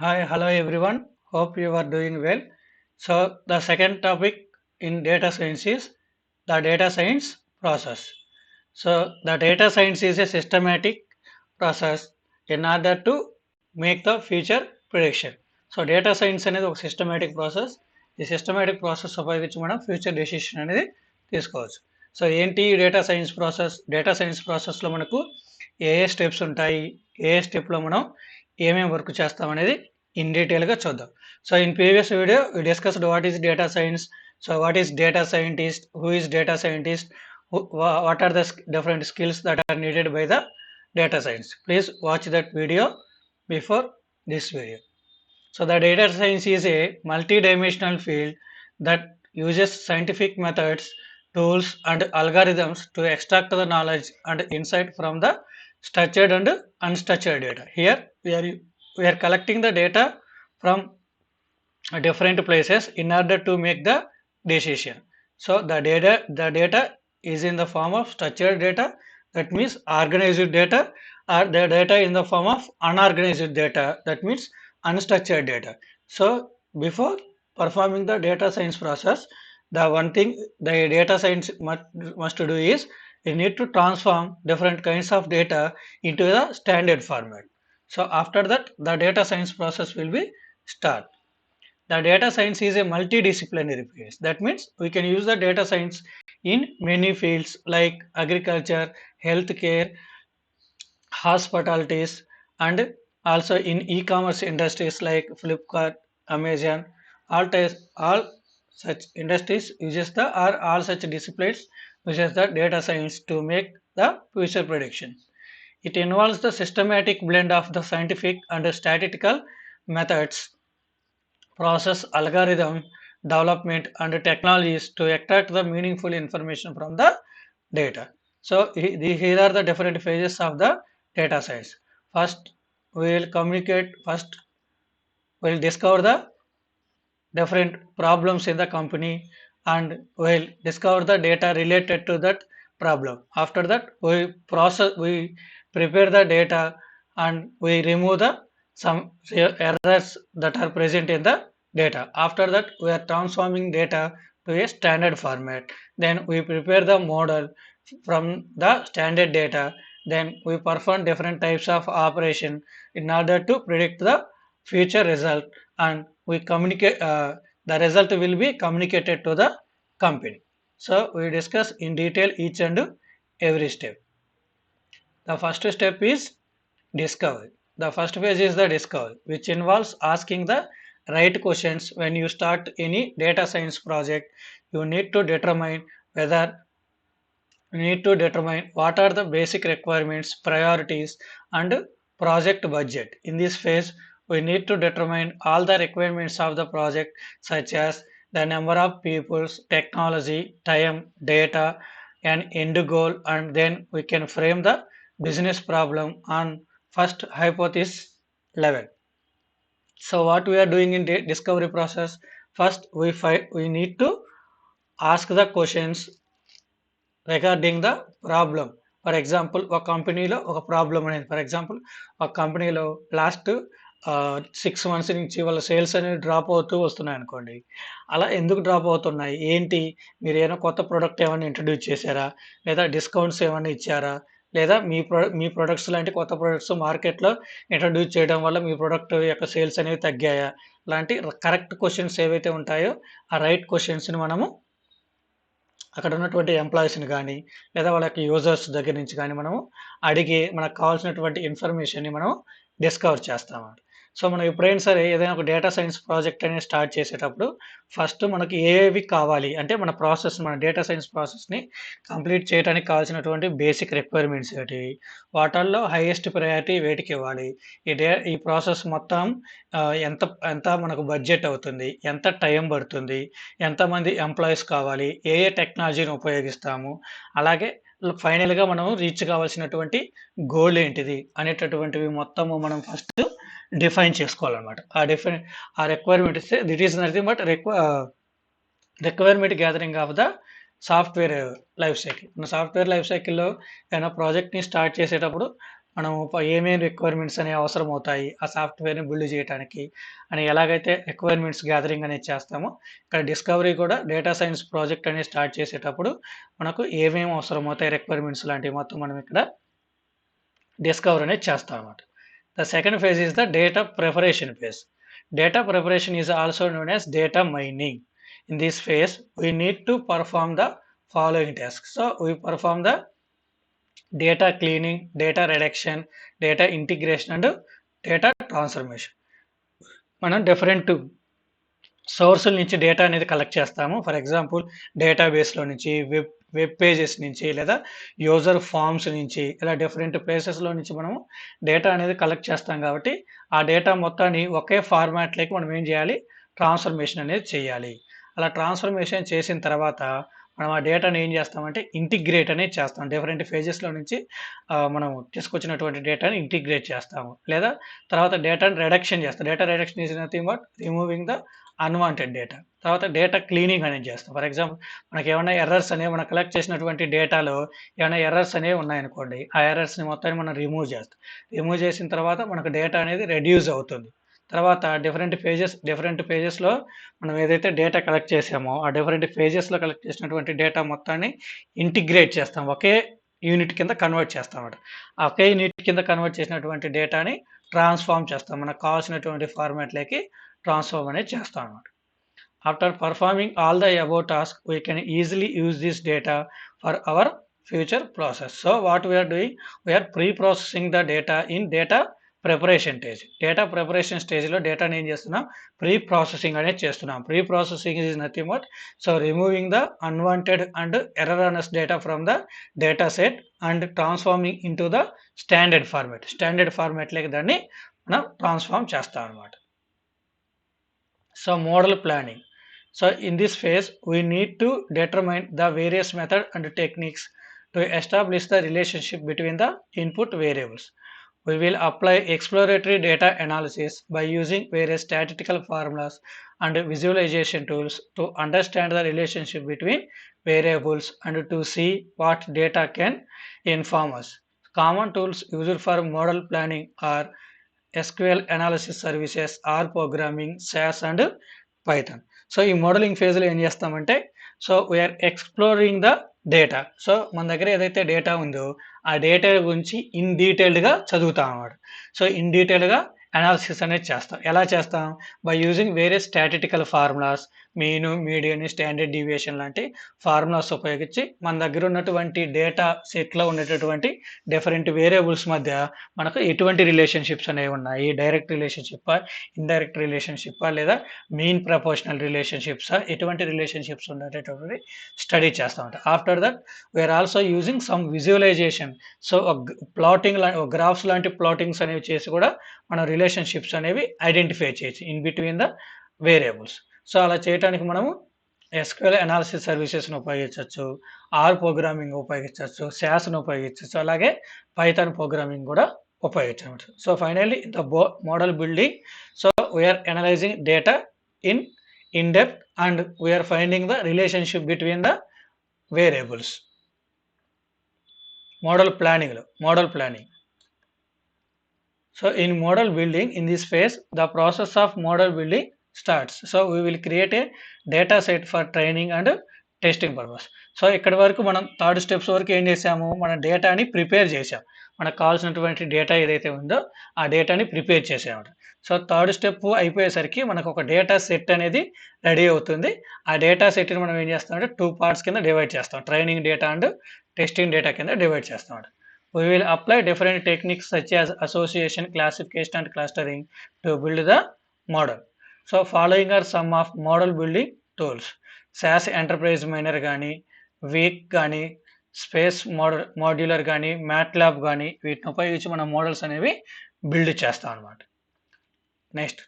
Hi, hello everyone. Hope you are doing well. So, the second topic in data science is the data science process. So, the data science is a systematic process in order to make the future prediction. So data science అనేది ఒక systematic process. ఈ systematic process ఉపయోగించి మనం future decision అనేది తీసుకోవచ్చు. So ఏంటి data science process? Data science ప్రాసెస్లో మనకు ఏ స్టెప్స్ ఉంటాయి, ఏ స్టెప్లో మనం ఏమేమి వర్క్ చేస్తాం అనేది ఇన్ డీటెయిల్గా చూద్దాం. So in previous video we discussed what is data science. So what is data scientist, who is data scientist, what are the different skills that are needed by the data science. Please watch that video before this video. So the data science is a multidimensional field that uses scientific methods, tools and algorithms to extract the knowledge and insight from the structured and unstructured data. Here we are collecting the data from different places in order to make the decision. So the data is in the form of structured data, that means organized data, or the data in the form of unorganized data, that means unstructured data. So before performing the data science process, the one thing the data science must do is we need to transform different kinds of data into the standard format. So after that the data science process will be start. The data science is a multidisciplinary field. That means we can use the data science in many fields like agriculture, healthcare, hospitalities, and also in e-commerce industries like Flipkart, Amazon. All such industries uses the or all such disciplines uses the data science to make the future prediction. It involves the systematic blend of the scientific and statistical methods, process, algorithm development and technologies to extract the meaningful information from the data. So here are the different phases of the data science. First, we will communicate. First, we will discover the different problems in the company and we'll discover the data related to that problem. After that, we prepare the data and we remove the some errors that are present in the data. After that, we are transforming data to a standard format. Then we prepare the model from the standard data. Then we perform different types of operation in order to predict the future result, and we communicate the result will be communicated to the company. So we discuss in detail each and every step. The first step is discovery. The first phase is the discovery, which involves asking the right questions. When you start any data science project, you need to determine whether we need to determine what are the basic requirements, priorities, and project budget. In this phase, we need to determine all the requirements of the project, such as the number of people, technology, time, data, and end goal, and then we can frame the business problem on first hypothesis level. So, what we are doing in discovery process? First, we need to ask the questions regarding the problem. For example ఒక కంపెనీలో ఒక problem అనేది, for example ఒక కంపెనీలో last 6 months నుంచి వాళ్ళ sales అనేవి drop అవుతూ వస్తున్నాయి అనుకోండి. అలా ఎందుకు డ్రాప్ అవుతున్నాయి, ఏంటి, మీరు ఏమైనా కొత్త ప్రోడక్ట్ ఏమైనా ఇంట్రడ్యూస్ చేశారా, లేదా డిస్కౌంట్స్ ఏమైనా ఇచ్చారా, లేదా మీ ప్రొడక్ట్స్ లాంటి కొత్త ప్రొడక్ట్స్ మార్కెట్లో ఇంట్రడ్యూస్ చేయడం వల్ల మీ ప్రొడక్ట్ యొక్క సేల్స్ అనేవి తగ్గాయా, లాంటి కరెక్ట్ క్వశ్చన్స్ ఏవైతే ఉంటాయో ఆ రైట్ క్వశ్చన్స్ని మనము అక్కడ ఉన్నటువంటి ఎంప్లాయీస్ని కానీ లేదా వాళ్ళ యొక్క యూజర్స్ దగ్గర నుంచి కానీ మనము అడిగి మనకు కావాల్సినటువంటి ఇన్ఫర్మేషన్ని మనం డిస్కవర్ చేస్తామండి. సో మనం ఎప్పుడైనా సరే ఏదైనా ఒక డేటా సైన్స్ ప్రాజెక్ట్ అనేది స్టార్ట్ చేసేటప్పుడు ఫస్ట్ మనకి ఏవి కావాలి అంటే మన డేటా సైన్స్ ప్రాసెస్ని కంప్లీట్ చేయడానికి కావాల్సినటువంటి బేసిక్ రిక్వైర్మెంట్స్ ఏంటి, వాటిల్లో హైయెస్ట్ ప్రయారిటీ వేటికి ఇవ్వాలి, ఈ ప్రాసెస్ మొత్తం ఎంత ఎంత మనకు బడ్జెట్ అవుతుంది, ఎంత టైం పడుతుంది, ఎంతమంది ఎంప్లాయీస్ కావాలి, ఏ ఏ టెక్నాలజీని ఉపయోగిస్తాము, అలాగే ఫైనల్గా మనం రీచ్ కావాల్సినటువంటి గోల్ ఏంటిది అనేటటువంటివి మొత్తము మనం ఫస్ట్ డిఫైన్ చేసుకోవాలన్నమాట. ఆ రిక్వైర్మెంట్ ఇస్తే that is nothing but requirement gathering of the software life cycle. మన సాఫ్ట్వేర్ లైఫ్ సైకిల్లో ఏదైనా ప్రాజెక్ట్ని స్టార్ట్ చేసేటప్పుడు మనం ఏమేమి రిక్వైర్మెంట్స్ అనేవి అవసరం అవుతాయి ఆ సాఫ్ట్వేర్ని బిల్డ్ చేయడానికి అని ఎలాగైతే రిక్వైర్మెంట్స్ గ్యాదరింగ్ అనేది చేస్తామో, ఇక్కడ డిస్కవరీ కూడా డేటా సైన్స్ ప్రాజెక్ట్ అనేది స్టార్ట్ చేసేటప్పుడు మనకు ఏమేమి అవసరం అవుతాయి రిక్వైర్మెంట్స్ లాంటివి మొత్తం మనం ఇక్కడ డిస్కవర్ అనేది చేస్తాం అన్నమాట. The second phase is the data preparation phase. Data preparation is also known as data mining. In this phase, we need to perform the following tasks. So, we perform the data cleaning, data reduction, data integration, and data transformation. మనం different సోర్సుల నుంచి data అనేది collect చేస్తాము. For example డేటాబేస్లో నుంచి, web pages నుంచి, లేదా user forms నుంచి, ఇలా డిఫరెంట్ ప్లేసెస్లో నుంచి మనము డేటా అనేది కలెక్ట్ చేస్తాం కాబట్టి ఆ డేటా మొత్తాన్ని ఒకే ఫార్మాట్లోకి మనం ఏం చేయాలి, ట్రాన్స్ఫర్మేషన్ అనేది చేయాలి. అలా ట్రాన్స్ఫర్మేషన్ చేసిన తర్వాత మనం ఆ డేటాని ఏం చేస్తామంటే ఇంటిగ్రేట్ అనేది చేస్తాం. డిఫరెంట్ ఫేజెస్లో నుంచి మనం తీసుకొచ్చినటువంటి డేటాని ఇంటిగ్రేట్ చేస్తాము, లేదా తర్వాత డేటాని రిడక్షన్ చేస్తాం. Data reduction is nothing but removing the unwanted data. తర్వాత డేటా క్లీనింగ్ అనేది చేస్తాం. ఫర్ ఎగ్జాంపుల్ మనకి ఏమైనా ఎర్రర్స్ అనేవి మనం కలెక్ట్ చేసినటువంటి డేటాలో ఏమైనా ఎర్రర్స్ అనేవి ఉన్నాయనుకోండి, ఆ ఎర్రర్స్ని మొత్తాన్ని మనం రిమూవ్ చేస్తాం. రిమూవ్ చేసిన తర్వాత మనకు డేటా అనేది రెడ్యూస్ అవుతుంది. తర్వాత డిఫరెంట్ పేజెస్లో మనం ఏదైతే డేటా కలెక్ట్ చేసామో ఆ డిఫరెంట్ పేజెస్లో కలెక్ట్ చేసినటువంటి డేటా మొత్తాన్ని ఇంటిగ్రేట్ చేస్తాం, ఒకే యూనిట్ కింద కన్వర్ట్ చేస్తాం అన్నమాట. ఆ ఒకే యూనిట్ కింద కన్వర్ట్ చేసినటువంటి డేటాని ట్రాన్స్ఫార్మ్ చేస్తాం, మనకు కావాల్సినటువంటి ఫార్మాట్లోకి ట్రాన్స్ఫార్మ్ అనేది చేస్తాం అన్నమాట. After performing all the above tasks, we can easily use this data for our future process. So what we are doing, we are pre-processing the data in data preparation stage. Data preparation stage లో డేటాని ఏం చేస్తున్నాం, pre processing అనేది చేస్తున్నాం. Pre processing is nothing but removing the unwanted and erroneous data from the data set and transforming into the standard format. Standard format like దాన్ని మనం transform చేస్తాం అన్నమాట. So model planning. So in this phase, we need to determine the various methods and techniques to establish the relationship between the input variables. We will apply exploratory data analysis by using various statistical formulas and visualization tools to understand the relationship between variables and to see what data can inform us. Common tools used for model planning are SQL analysis services, R programming, SAS and Python. So ఈ modelling ఫేజ్లో ఏం చేస్తామంటే, so we are exploring the data. సో మన దగ్గర ఏదైతే data ఉందో ఆ డేటా గురించి ఇన్ డీటెయిల్డ్గా చదువుతాం అన్నమాట. సో ఇన్ డీటెయిల్డ్గా అనాలిసిస్ అనేది చేస్తాం. ఎలా చేస్తాం? By using various statistical formulas, mean, median, standard deviation లాంటి ఫార్ములాస్ ఉపయోగించి మన దగ్గర ఉన్నటువంటి డేటా సెట్లో ఉండేటటువంటి డిఫరెంట్ వేరియబుల్స్ మధ్య మనకు ఎటువంటి రిలేషన్షిప్స్ అనేవి ఉన్నాయి, డైరెక్ట్ రిలేషన్షిప్పా, ఇండైరెక్ట్ రిలేషన్షిప్పా, లేదా మీన్ ప్రపోర్షనల్ రిలేషన్షిప్సా, ఎటువంటి రిలేషన్షిప్స్ ఉండేటటువంటి స్టడీ చేస్తామంట. After that we are also using some visualisation. So plotting graphs లాంటి ప్లాటింగ్స్ అనేవి చేసి కూడా మనం రిలేషన్షిప్స్ అనేవి ఐడెంటిఫై చేయొచ్చు in between the variables. So అలా చేయడానికి మనము ఎస్క్యూఎల్ అనాలిసిస్ సర్వీసెస్ను ఉపయోగించవచ్చు, ఆర్ ప్రోగ్రామింగ్ ఉపయోగించవచ్చు, శాస్ను ఉపయోగించవచ్చు, అలాగే పైథాన్ ప్రోగ్రామింగ్ కూడా ఉపయోగించవచ్చు. So finally the model building. So we are analysing data in depth and we are finding the relationship between the variables. Model planning. So in model building, in this phase, the process of model building starts. So we will create a data set for training and testing purpose. So ఇక్కడ వరకు మనం third steps వరకు ఏం చేసాము, మన డేటాని prepare చేసాం. మనకు కావాల్సినటువంటి డేటా ఏదైతే ఉందో ఆ డేటాని ప్రిపేర్ చేసామన్నమాట. సో థర్డ్ స్టెప్ అయిపోయేసరికి మనకు ఒక డేటా సెట్ అనేది రెడీ అవుతుంది. ఆ డేటా సెట్ని మనం ఏం చేస్తామంటే 2 పార్ట్స్ కింద డివైడ్ చేస్తాం, training data and testing data కింద డివైడ్ చేస్తాం. We will apply different techniques such as association, classification and clustering to build the model. So following are some of model building tools. SAS enterprise miner గానీ, week కానీ, space modular కానీ, MATLAB కానీ వీటిని ఉపయోగించి మనం models అనేవి build చేస్తాం అన్నమాట. Next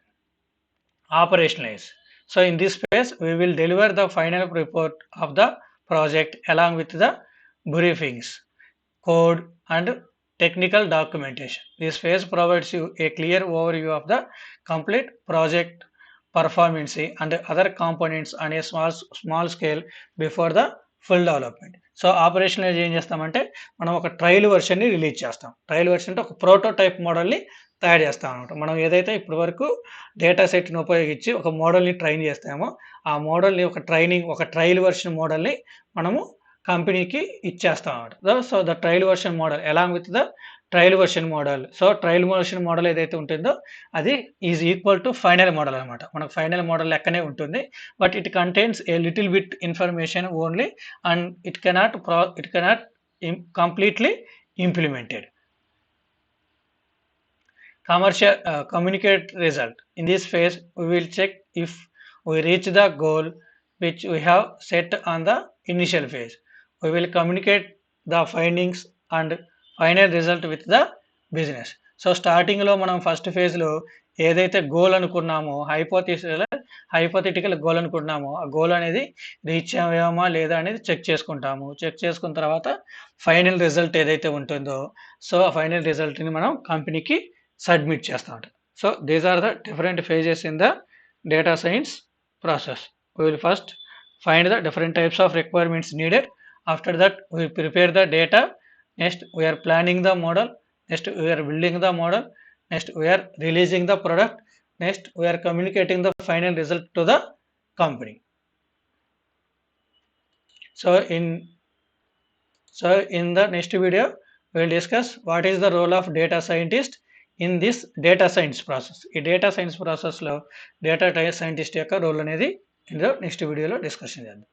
operationalise. So in this phase we will deliver the final report of the project along with the briefings, code and technical documentation. This phase provides you a clear overview of the complete project performance and other components on a small scale before the full development. So operationalise ఏం చేస్తామంటే మనం ఒక trial వెర్షన్‌ని release చేస్తాం. Trial version అంటే ఒక prototype మోడల్‌ని తయారు చేస్తాం అనమాట. మనం ఏదైతే ఇప్పటి వరకు డేటా సెట్‌ని ఉపయోగించి ఒక మోడల్‌ని ట్రైన్ చేస్తామో, ఆ మోడల్‌ని ఒక ట్రయల్ వెర్షన్ మోడల్‌ని మనము కంపెనీకి ఇచ్చేస్తాం అనమాట. So the trial version model along with the trial version model. So trial version model ఏదైతే ఉంటుందో అది is equal to final model అనమాట. మనకు ఫైనల్ మోడల్ లెక్కనే ఉంటుంది. But it contains a little bit information only and it cannot completely implemented. Communicate result. In this phase, we will check if we reach the goal which we have set on the initial phase. We will communicate the findings and final result with the business. So స్టార్టింగ్లో మనం first ఫేజ్లో ఏదైతే goal అనుకున్నామో hypothetical goal అనుకుంటున్నామో ఆ goal అనేది reach అయ్యామా లేదా అనేది చెక్ చేసుకుంటాము. చెక్ చేసుకున్న తర్వాత ఫైనల్ రిజల్ట్ ఏదైతే ఉంటుందో సో ఆ ఫైనల్ రిజల్ట్ని మనం కంపెనీకి సబ్మిట్ చేస్తాం. So these are the different phases in the data science process. We will first find the different types of requirements needed. After that, we prepare the data. Next, we are planning the model. Next, we are building the model. Next, we are releasing the product. Next, we are communicating the final result to the company. So in the next video, we will discuss what is the role of data scientist in this data science process. ఈ data science ప్రాసెస్లో data scientist యొక్క role అనేది ఇందులో next వీడియోలో discussion చేద్దాం.